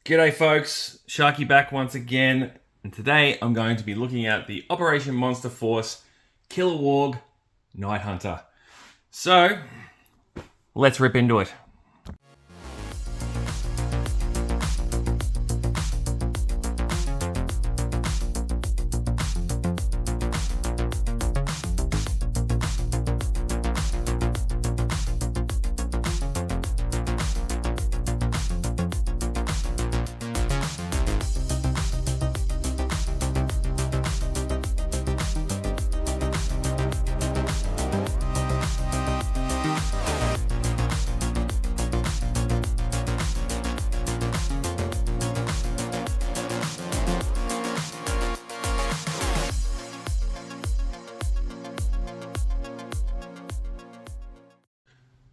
G'day folks, Sharky back once again, and today I'm going to be looking at the Operation Monster Force Kiloworg Night Hunter. So, let's rip into it.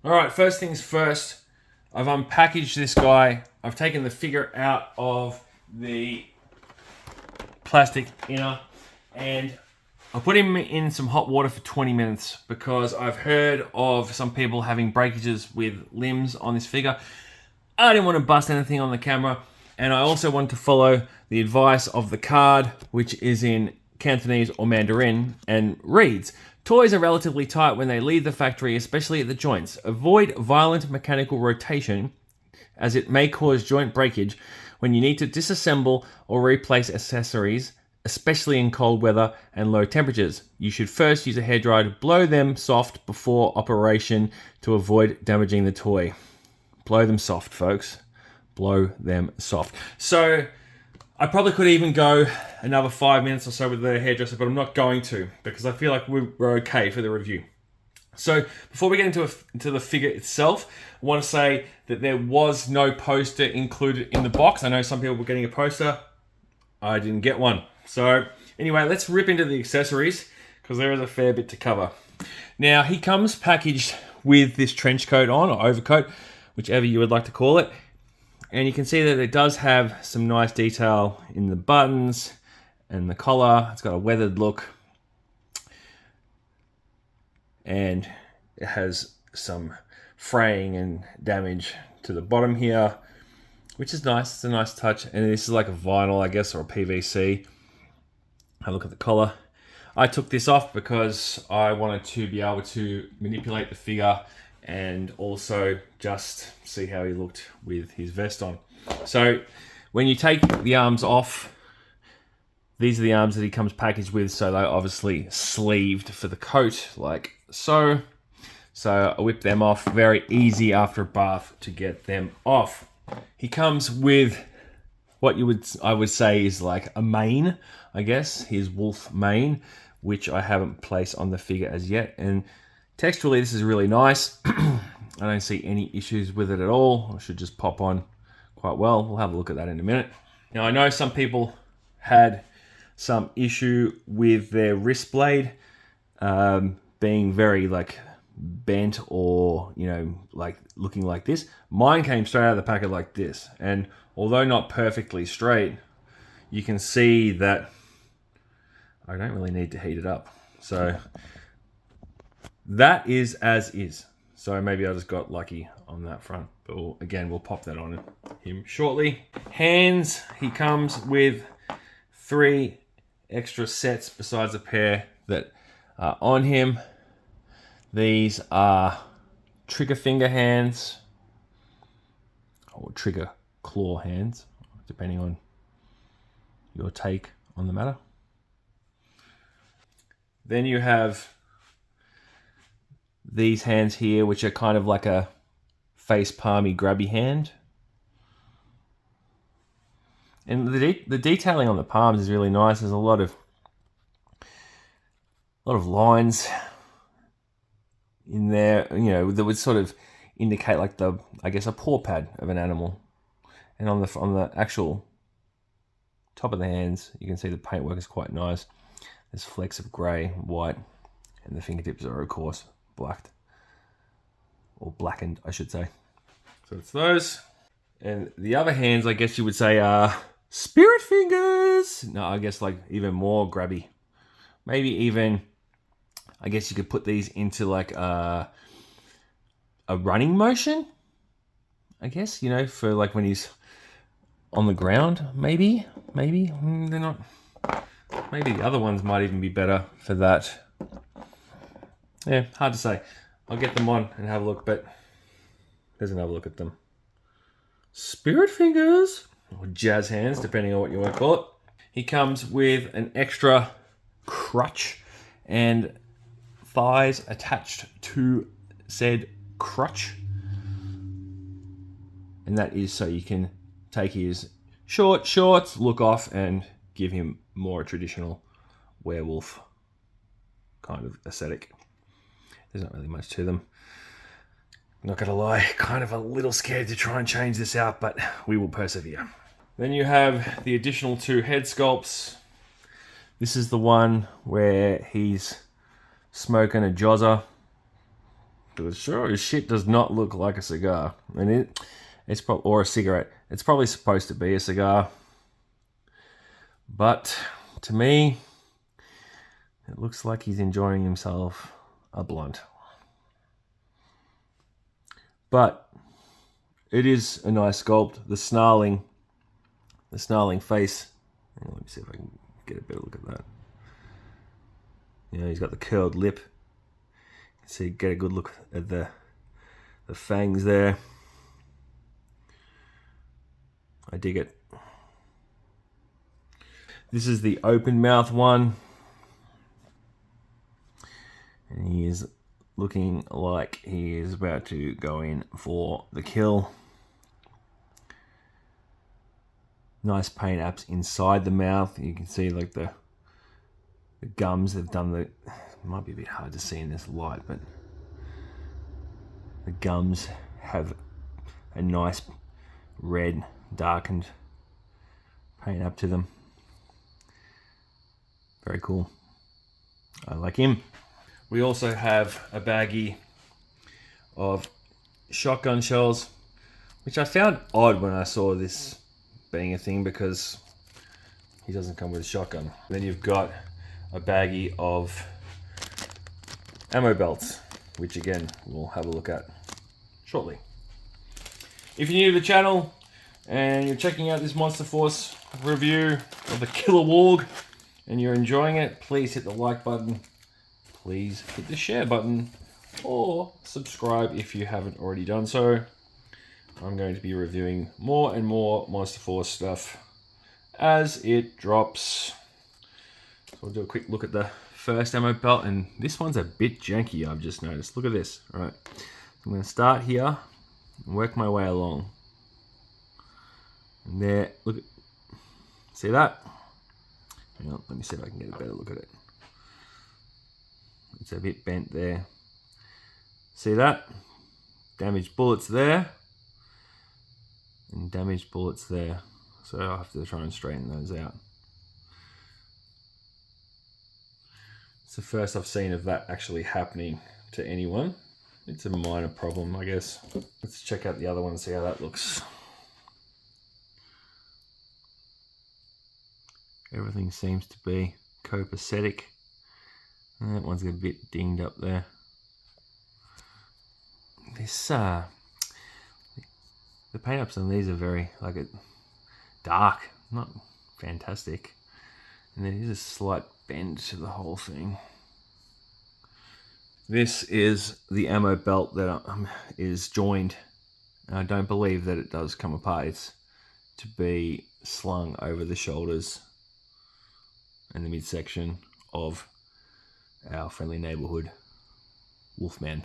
Alright, first things first, I've unpackaged this guy. I've taken the figure out of the plastic inner and I put him in some hot water for 20 minutes because I've heard of some people having breakages with limbs on this figure. I didn't want to bust anything on the camera, and I also wanted to follow the advice of the card, which is in Cantonese or Mandarin, and reads, "Toys are relatively tight when they leave the factory, especially at the joints. Avoid violent mechanical rotation, as it may cause joint breakage when you need to disassemble or replace accessories, especially in cold weather and low temperatures. You should first use a hairdryer to blow them soft before operation to avoid damaging the toy." Blow them soft, folks. Blow them soft. So I probably could even go another 5 minutes or so with the hairdresser, but I'm not going to because I feel like we're okay for the review. So before we get into the figure itself, I want to say that there was no poster included in the box. I know some people were getting a poster. I didn't get one. So anyway, let's rip into the accessories because there is a fair bit to cover. Now, he comes packaged with this trench coat on, or overcoat, whichever you would like to call it. And you can see that it does have some nice detail in the buttons and the collar. It's got a weathered look. And it has some fraying and damage to the bottom here, which is nice. It's a nice touch. And this is like a vinyl, I guess, or a PVC. Have a look at the collar. I took this off because I wanted to be able to manipulate the figure and also just see how he looked with his vest on. So when you take the arms off, these are the arms that he comes packaged with, so they're obviously sleeved for the coat, like so. So I whip them off. Very easy after a bath to get them off. He comes with what I would say is like a mane, I guess, his wolf mane, which I haven't placed on the figure as yet. And texturally, this is really nice. I don't see any issues with it at all. It should just pop on quite well. We'll have a look at that in a minute. Now, I know some people had some issue with their wrist blade being very like bent or, you know, like looking like this. Mine came straight out of the packet like this. And although not perfectly straight, you can see that I don't really need to heat it up. So that is as is. So maybe I just got lucky on that front. But we'll pop that on him shortly. Hands, he comes with 3 extra sets besides a pair that are on him. These are trigger finger hands, or trigger claw hands, depending on your take on the matter. Then you have these hands here, which are kind of like a face palmy grabby hand. And the detailing on the palms is really nice. There's a lot of lines in there, you know, that would sort of indicate like I guess a paw pad of an animal. And on the actual top of the hands, you can see the paintwork is quite nice. There's flecks of grey, white, and the fingertips are of course blacked, or blackened, I should say. So it's those. And the other hands, I guess you would say, are spirit fingers. No, I guess like even more grabby. Maybe even, I guess you could put these into like a running motion, I guess, you know, for like when he's on the ground, maybe. They're not. Maybe the other ones might even be better for that. Yeah, hard to say. I'll get them on and have a look, but there's another look at them. Spirit fingers, or jazz hands, depending on what you want to call it. He comes with an extra crutch and thighs attached to said crutch. And that is so you can take his shorts, look off, and give him more traditional werewolf kind of aesthetic. There's not really much to them. Not gonna lie, kind of a little scared to try and change this out, but we will persevere. Then you have the additional 2 head sculpts. This is the one where he's smoking a jozza. It sure as shit does not look like a cigar. And it's or a cigarette. It's probably supposed to be a cigar. But to me, it looks like he's enjoying himself a blunt. But it is a nice sculpt. The snarling face. Let me see if I can get a better look at that. You know, he's got the curled lip. So you get a good look at the fangs there. I dig it. This is the open mouth one. And he is looking like he is about to go in for the kill. Nice paint apps inside the mouth. You can see like the gums. They've done it might be a bit hard to see in this light, but the gums have a nice red darkened paint up to them. Very cool. I like him. We also have a baggie of shotgun shells, which I found odd when I saw this being a thing because he doesn't come with a shotgun. Then you've got a baggie of ammo belts, which again we'll have a look at shortly. If you're new to the channel and you're checking out this Monster Force review of the Kiloworg and you're enjoying it, please hit the like button, please hit the share button, or subscribe if you haven't already done so. I'm going to be reviewing more and more Monster Force stuff as it drops. So we'll do a quick look at the first ammo belt, and this one's a bit janky, I've just noticed. Look at this. All right, I'm going to start here and work my way along. And there, look at, see that? Hang on, let me see if I can get a better look at it. It's a bit bent there. See that? Damaged bullets there. And damaged bullets there. So I'll have to try and straighten those out. It's the first I've seen of that actually happening to anyone. It's a minor problem, I guess. Let's check out the other one and see how that looks. Everything seems to be copacetic. And that one's a bit dinged up there. This the paint ups on these are very dark, not fantastic. And there is a slight bend to the whole thing. This is the ammo belt that is joined. I don't believe that it does come apart. It's to be slung over the shoulders and the midsection of our friendly neighborhood Wolfman.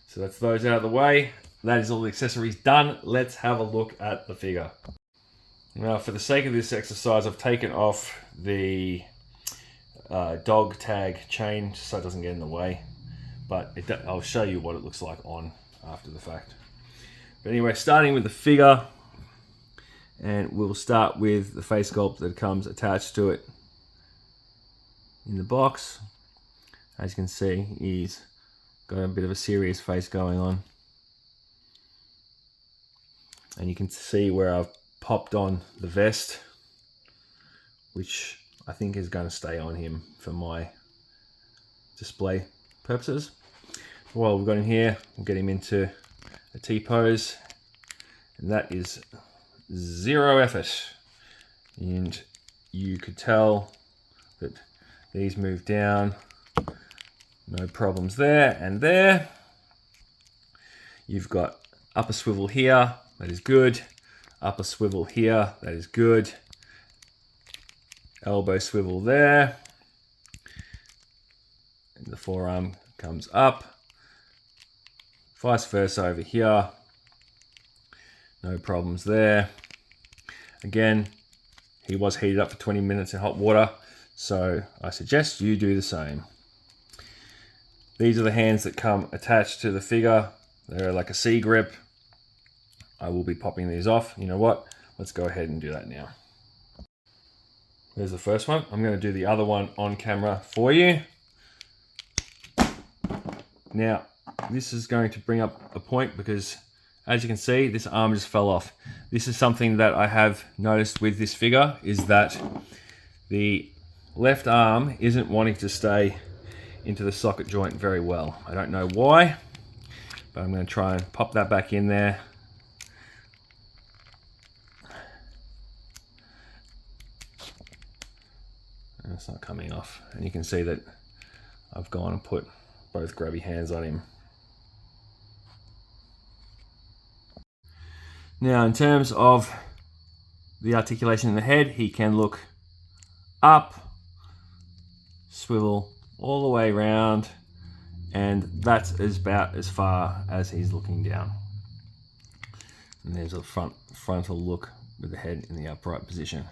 So that's those out of the way. That is all the accessories done. Let's have a look at the figure. Now, for the sake of this exercise, I've taken off the dog tag chain so it doesn't get in the way. But I'll show you what it looks like on after the fact. But anyway, starting with the figure, and we'll start with the face sculpt that comes attached to it in the box. As you can see, he's got a bit of a serious face going on. And you can see where I've popped on the vest, which I think is going to stay on him for my display purposes. While we've got him here, we'll get him into a T-pose, and that is zero effort. And you could tell that these move down, no problems there and there. You've got upper swivel here, that is good. Upper swivel here, that is good. Elbow swivel there. And the forearm comes up. Vice versa over here. No problems there. Again, he was heated up for 20 minutes in hot water, so I suggest you do the same. These are the hands that come attached to the figure. They're like a C grip. I will be popping these off. You know what? Let's go ahead and do that now. There's the first one. I'm going to do the other one on camera for you. Now, this is going to bring up a point because, as you can see, this arm just fell off. This is something that I have noticed with this figure, is that the left arm isn't wanting to stay into the socket joint very well. I don't know why, but I'm going to try and pop that back in there. And it's not coming off. And you can see that I've gone and put both grabby hands on him. Now, in terms of the articulation in the head, he can look up, swivel all the way around, and that's about as far as he's looking down. And there's a frontal look with the head in the upright position.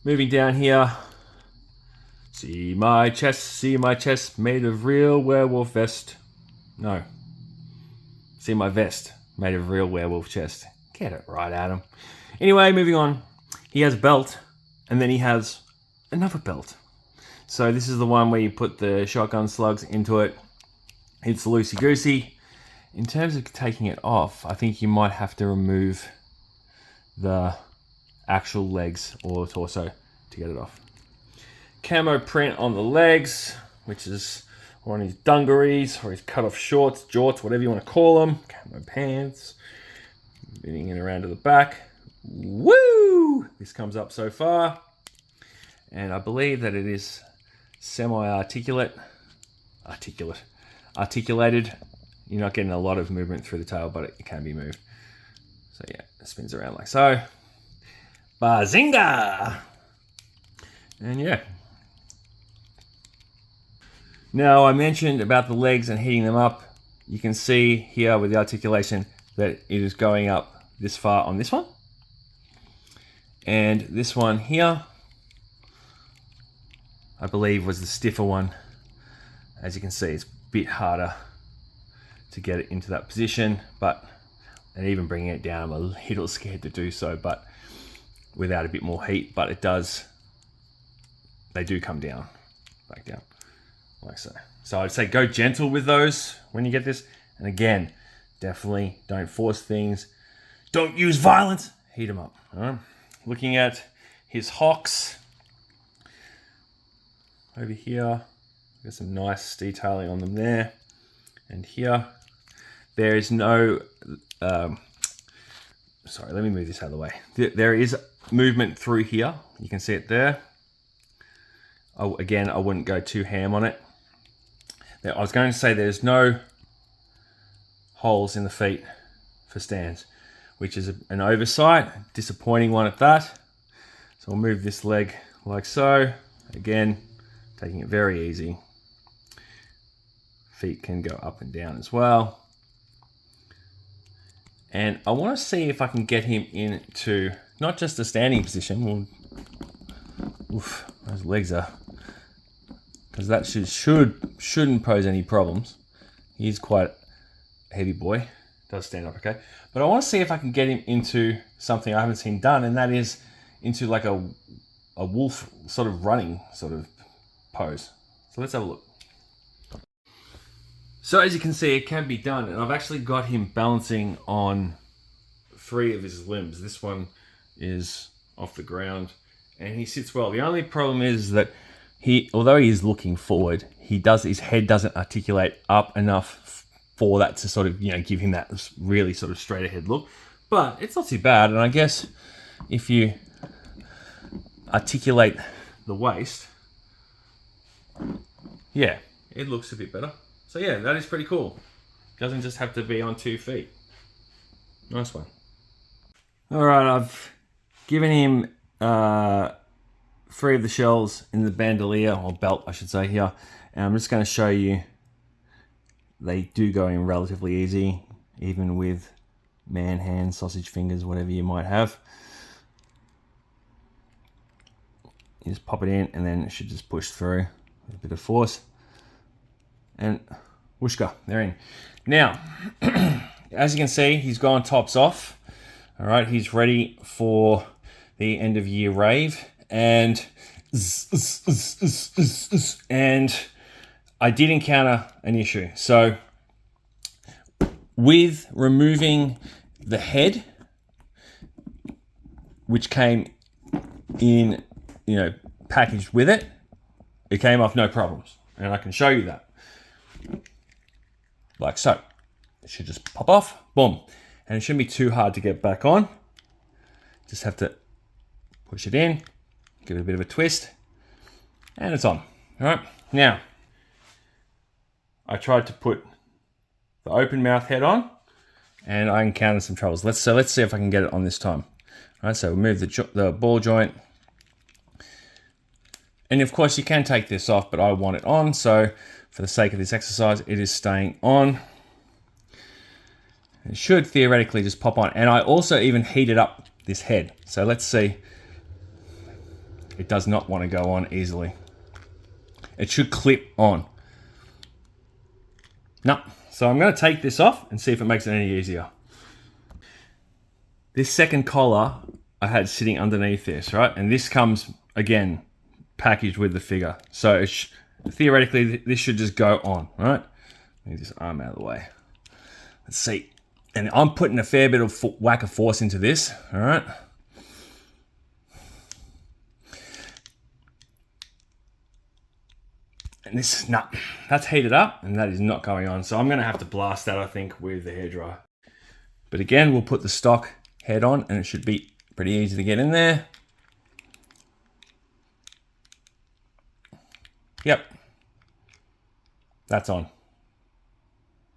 Moving down here, see my chest made of real werewolf vest. No, see my vest made of real werewolf chest. Get it right, Adam. Anyway, moving on. He has a belt, and then he has another belt. So this is the one where you put the shotgun slugs into it. It's loosey-goosey. In terms of taking it off, I think you might have to remove the actual legs or torso to get it off. Camo print on the legs, which is on his dungarees or his cut-off shorts, jorts, whatever you want to call them. Camo pants. Moving it around to the back. Woo! This comes up so far. And I believe that it is semi-articulated. You're not getting a lot of movement through the tail, but it can be moved. So yeah, it spins around like so. Bazinga! And yeah. Now, I mentioned about the legs and heating them up. You can see here with the articulation that it is going up this far on this one. And this one here, I believe, was the stiffer one. As you can see, it's a bit harder to get it into that position, and even bringing it down, I'm a little scared to do so, but without a bit more heat, but they do come down, back down, like so. So I'd say go gentle with those when you get this. And again, definitely don't force things. Don't use violence. Heat them up. All right? Looking at his hocks over here, got some nice detailing on them there. And here, there is no, sorry, let me move this out of the way. There is movement through here. You can see it there. Again, I wouldn't go too ham on it. Now, I was going to say there's no holes in the feet for stands, which is an oversight, disappointing one at that. So I'll move this leg like so. Again, taking it very easy. Feet can go up and down as well. And I want to see if I can get him into not just a standing position. Oof, those legs are, because that shouldn't pose any problems. He's quite a heavy boy. Does stand up okay. But I want to see if I can get him into something I haven't seen done, and that is into like a wolf sort of running sort of pose. So let's have a look. So as you can see, it can be done, and I've actually got him balancing on 3 of his limbs. This one is off the ground, and he sits well. The only problem is that although he is looking forward, his head doesn't articulate up enough for that to sort of, give him that really sort of straight ahead look. but it's not too bad. And I guess if you articulate the waist, yeah, it looks a bit better. So yeah, that is pretty cool. Doesn't just have to be on 2 feet. Nice one. All right, I've given him 3 of the shells in the bandolier, or belt I should say here. And I'm just going to show you, they do go in relatively easy, even with man hands, sausage fingers, whatever you might have. You just pop it in and then it should just push through with a bit of force. And whooshka, they're in. Now, as you can see, he's gone tops off. All right, he's ready for the end of year rave. And I did encounter an issue. So with removing the head, which came in, packaged with it, it came off no problems. And I can show you that. Like so. It should just pop off, boom. And it shouldn't be too hard to get back on. Just have to push it in, give it a bit of a twist, and it's on. All right, now, I tried to put the open mouth head on, and I encountered some troubles. Let's see if I can get it on this time. All right, so we move the ball joint. And of course you can take this off, but I want it on. So for the sake of this exercise, it is staying on. It should theoretically just pop on. And I also even heated up this head. So let's see. It does not want to go on easily. It should clip on. No. So I'm going to take this off and see if it makes it any easier. This second collar I had sitting underneath this, right? And this comes, again, packaged with the figure. So theoretically, this should just go on, right? Let me just arm out of the way. Let's see. And I'm putting a fair bit of whack of force into this, all right? And this, that's heated up and that is not going on. So I'm gonna have to blast that, I think, with the hairdryer. But again, we'll put the stock head on and it should be pretty easy to get in there. Yep, that's on.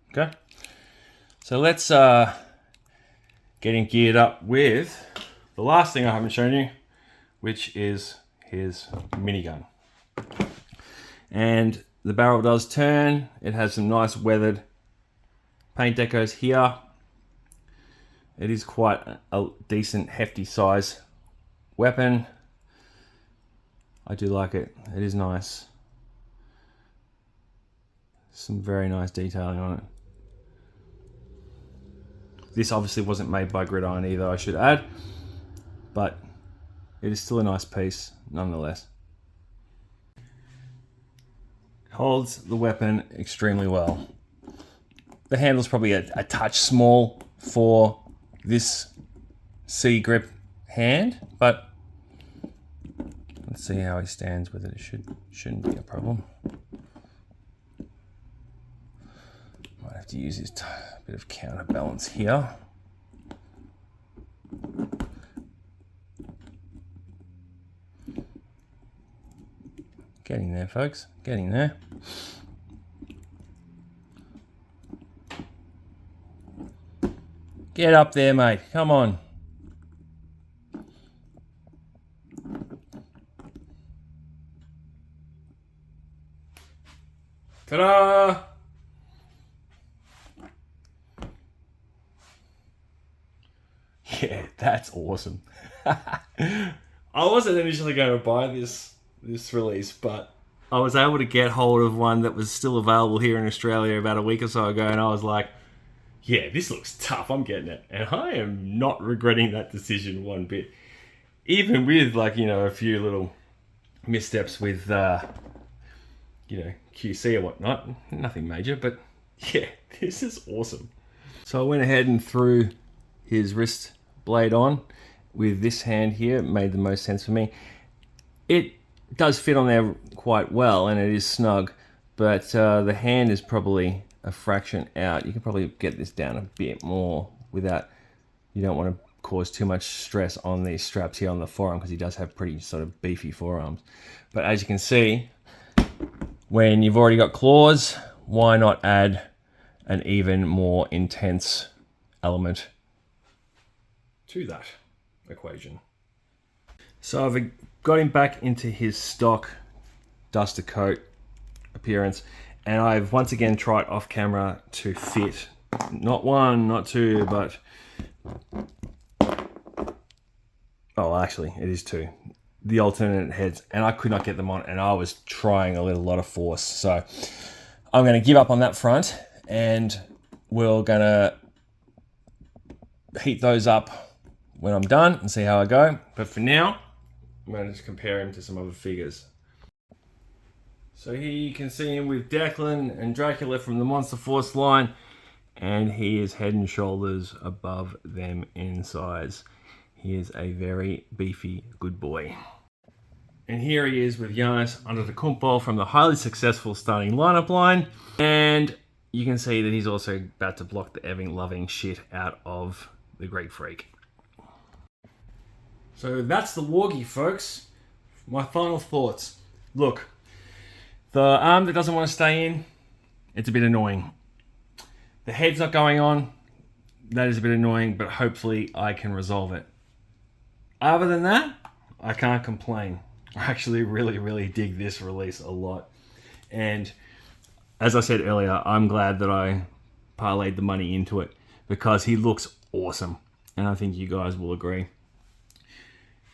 Okay, so let's get him geared up with the last thing I haven't shown you, which is his minigun. And the barrel does turn. It has some nice weathered paint decos here. It is quite a decent, hefty size weapon. I do like it. It is nice. Some very nice detailing on it. This obviously wasn't made by Gridiron either, I should add, but it is still a nice piece nonetheless. Holds the weapon extremely well. The handle's probably a touch small for this C grip hand, but let's see how he stands with it. It shouldn't be a problem. Might have to use his bit of counterbalance here. Getting there, folks. Getting there. Get up there, mate. Come on. Ta-da! Yeah, that's awesome. I wasn't initially going to buy this release, but I was able to get hold of one that was still available here in Australia about a week or so ago, and I was like, yeah, this looks tough, I'm getting it. And I am not regretting that decision one bit. Even with, like, a few little missteps with, QC or whatnot. Nothing major, but yeah, this is awesome. So I went ahead and threw his wrist blade on with this hand here. It made the most sense for me. It does fit on there quite well and it is snug, but the hand is probably a fraction out. You can probably get this down a bit more without, you don't want to cause too much stress on these straps here on the forearm, because he does have pretty sort of beefy forearms. But as you can see, when you've already got claws, why not add an even more intense element to that equation? So I've got him back into his stock duster coat appearance, and I've once again tried off camera to fit not one, not two, but oh, actually it is two, the alternate heads, and I could not get them on, and I was trying a lot of force. So I'm going to give up on that front, and we're going to heat those up when I'm done and see how I go. But for now, I'm going to just compare him to some other figures. So here you can see him with Declan and Dracula from the Monster Force line, and he is head and shoulders above them in size. He is a very beefy good boy. And here he is with Giannis Antetokounmpo from the highly successful starting lineup line, and you can see that he's also about to block the loving shit out of the Greek Freak. So that's the Wargie, folks. My final thoughts. Look, the arm that doesn't want to stay in, it's a bit annoying. The head's not going on, that is a bit annoying, but hopefully I can resolve it. Other than that, I can't complain. I actually really dig this release a lot. And as I said earlier, I'm glad that I parlayed the money into it, because he looks awesome. And I think you guys will agree.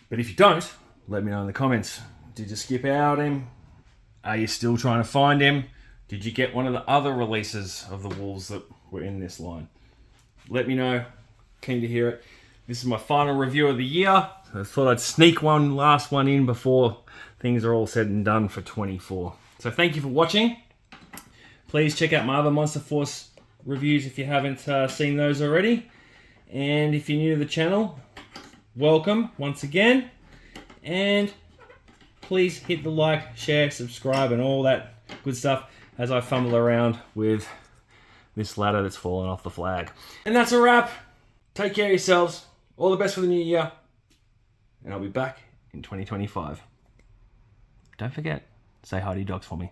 But if you don't, let me know in the comments. Did you skip out on him? Are you still trying to find him? Did you get one of the other releases of the Wolves that were in this line? Let me know. Keen to hear it. This is my final review of the year. I thought I'd sneak one last one in before things are all said and done for 24. So thank you for watching. Please check out my other Monster Force reviews if you haven't seen those already. And if you're new to the channel, welcome once again. And please hit the like, share, subscribe, and all that good stuff as I fumble around with this ladder that's fallen off the flag. And that's a wrap. Take care of yourselves. All the best for the new year. And I'll be back in 2025. Don't forget, say hi to your dogs for me.